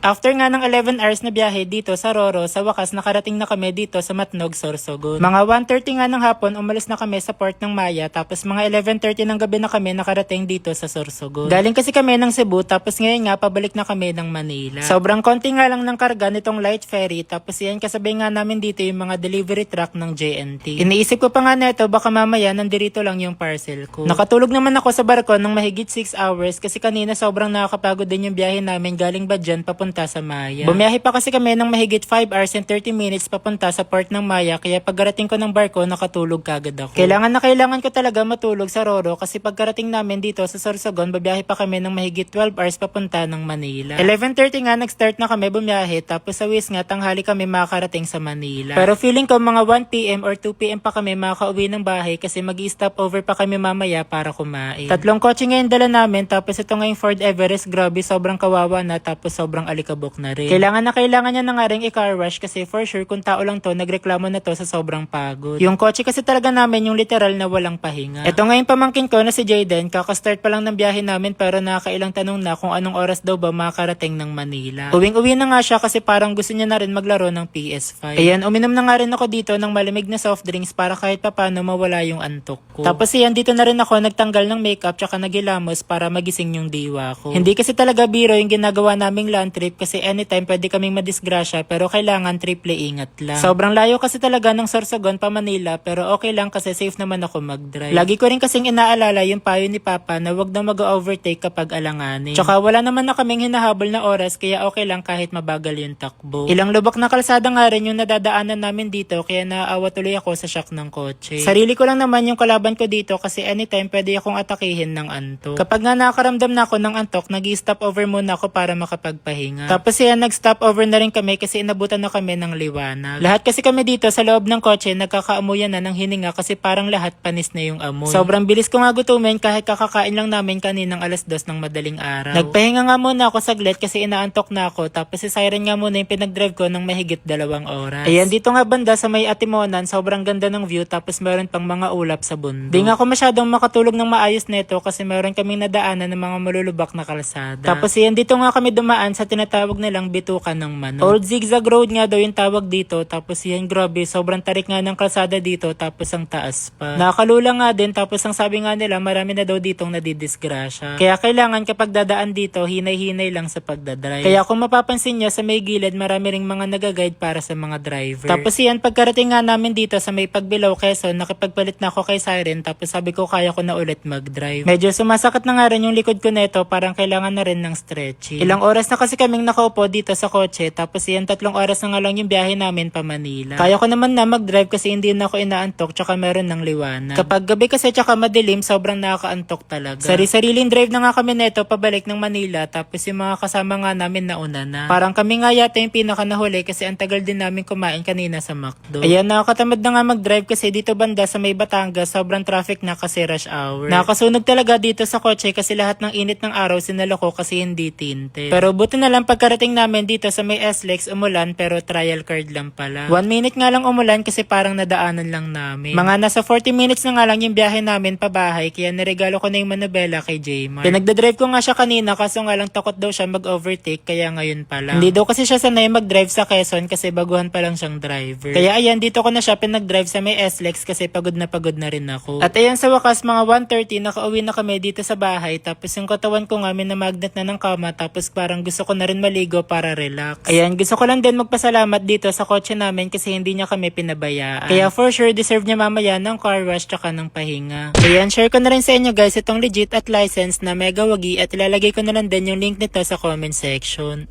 After nga ng 11 hours na biyahe dito sa Roro, sa wakas nakarating na kami dito sa Matnog, Sorsogon. Mga 1:30 nga ng hapon, umalis na kami sa port ng Maya, tapos mga 11:30 ng gabi na kami nakarating dito sa Sorsogon. Galing kasi kami ng Cebu, tapos ngayon nga pabalik na kami ng Manila. Sobrang konti nga lang ng karga nitong light ferry, tapos yan kasabay nga namin dito yung mga delivery truck ng JNT. Iniisip ko pa nga neto, baka mamaya nandirito lang yung parcel ko. Nakatulog naman ako sa barko ng mahigit 6 hours kasi kanina sobrang nakakapagod din yung biyahe namin galing Badjan papunta sa Maya. Bumiyahe pa kasi kami ng mahigit 5 hours and 30 minutes papunta sa port ng Maya, kaya pagkarating ko ng barko nakatulog kagad ako. Kailangan ko talaga matulog sa Roro kasi pagkarating namin dito sa Sorsogon, babiyahe pa kami ng mahigit 12 hours papunta ng Manila. 11:30 nga nag-start na kami bumiyahe, tapos sa Wis nga tanghali kami makakarating sa Manila. Pero feeling ko mga 1 PM or 2 PM pa kami makauwi ng bahay kasi mag-i-stop over pa kami mamaya para kumain. Tatlong kotse ngayon dala namin, tapos ito nga yung Ford Everest, grabe sobrang kawawa na, tapos sobrang alikabok na rin. Kailangan niya na nga rin i-car wash kasi for sure kung tao lang to, nagreklamo na to sa sobrang pagod. Yung kotse kasi talaga namin yung literal na walang pahinga. Ito nga yung pamangkin ko na si Jayden, kakastart pa lang ng biyahe namin pero nakakailang tanong na kung anong oras daw ba makakarating ng Manila. Uwing-uwi na nga siya kasi parang gusto niya na rin maglaro ng PS5. Ayan, uminom na nga rin ako dito ng malamig na soft drinks para kahit papano mawala yung antok ko. Tapos yan, dito na rin ako nagtanggal ng makeup tsaka nagilamos para magising yung diwa ko. Hindi kasi talaga biro yung ginagawa naming land trip kasi anytime pwede kaming madisgrasya, pero kailangan triple ingat lang. Sobrang layo kasi talaga ng Sorsogon pa Manila, pero okay lang kasi safe naman ako mag-drive. Lagi ko rin kasing inaalala yung payo ni Papa na wag na mag-overtake kapag alanganin. Tsaka wala naman na kaming hinahabol na oras, kaya okay lang kahit mabagal yung takbo. Ilang lubak na kalsada nga rin yung nadadaanan namin dito, kaya naaawa tuloy ako sa shock ng kotse. Sarili ko lang naman yung kalaban ko dito kasi anytime pwede akong atakihin ng antok. Kapag nga nakakaramdam na ako ng antok, nag-stop over muna ako para makapagpahinga. Tapos yan, nag-stop over na rin kami kasi inabutan na kami ng liwanag. Lahat kasi kami dito sa loob ng kotse nagkakaamuyan na ng hininga kasi parang lahat panis na yung amoy. Sobrang bilis ko nga gutumin kahit kakakain lang namin kaninang 2:00 ng madaling araw. Nagpahinga nga muna ako saglit kasi inaantok na ako, tapos si Siren nga muna yung pinag-drive ko ng mahigit 2 oras. Ayan, dito nga banda sa may Atimonan, sobrang ganda ng view, tapos meron pang mga ulap sa bundok. Di nga ako masyadong makatulog ng maayos neto kasi meron kaming nadaanan ng mga malulubak na kalsada. Tapos yan, dito nga kami dumaan sa tinatawag nilang Bitukan ng Manok. Old Zigzag Road nga daw yung tawag dito, tapos yan, grabe, sobrang tarik nga ng kalsada dito, tapos ang taas pa. Nakakalula nga din, tapos ang sabi nga nila, marami na daw ditong nadidisgrasya. Kaya kailangan kapag dadaan dito, hinay-hinay lang sa pagdadrive. Kaya kung mapapansin nyo, sa may gilid, marami ring mga nagaguide para sa mga driver. Tapos yan, pagkarating nga namin dito sa may Pagbilao, Quezon, nakipagpalit na ako kay Siren, tapos sabi ko kaya ko na ulit mag-drive. Medyo sumasakit na nga rin yung likod ko neto, parang kailangan na rin ng stretching. Ilang oras na kasi kaming nakaupo dito sa kotse, tapos yan 3 oras na nga lang yung biyahe namin pa Manila. Kaya ko naman na mag-drive kasi hindi na ako inaantok tsaka meron ng liwanag. Kapag gabi kasi tsaka madilim, sobrang nakakaantok talaga. Sari-sariling drive na nga kami neto pabalik ng Manila, tapos yung mga kasama nga namin nauna na. Parang kami nga yata yung pinaka nahuli kasi ang tagal din namin kumain kanina sa McDo. Ayan, nakakatamad na nga mag-drive kasi dito banda sa may Batangas, sobrang traffic na kasi rush hour. Nakasunog talaga dito sa kotse kasi lahat ng init ng araw sinalo ko kasi hindi tinte. Pero buti na lang pagkarating namin dito sa may SLEX, umulan pero trial card lang pala. 1 minute nga lang umulan kasi parang nadaanan lang namin. Mga nasa 40 minutes na nga lang yung biyahe namin pabahay, kaya niregalo ko na yung manobela kay Jmar. Pinagdadrive ko nga siya kanina kaso nga lang takot daw siya mag-overtake kaya ngayon pa lang. Hindi daw kasi siya sanay mag-drive sa Quezon kasi baguhan pa lang siyang driver. Kaya ayan, dito ko na siya pinag-drive sa may SLEX kasi pagod na rin ako. At ayan, sa wakas mga 1:30 nakauwi na kami dito sa bahay, tapos yung katawan ko nga minamagnet na ng kama, tapos parang gusto ko na rin maligo para relax. Ayan, gusto ko lang din magpasalamat dito sa kotse namin kasi hindi niya kami pinabayaan. Kaya for sure deserve niya mamaya ng car wash tsaka ng pahinga. Ayan, share ko na rin sa inyo guys itong legit at license na Mega Wagi at ilalagay ko na lang din yung link nito sa comment section.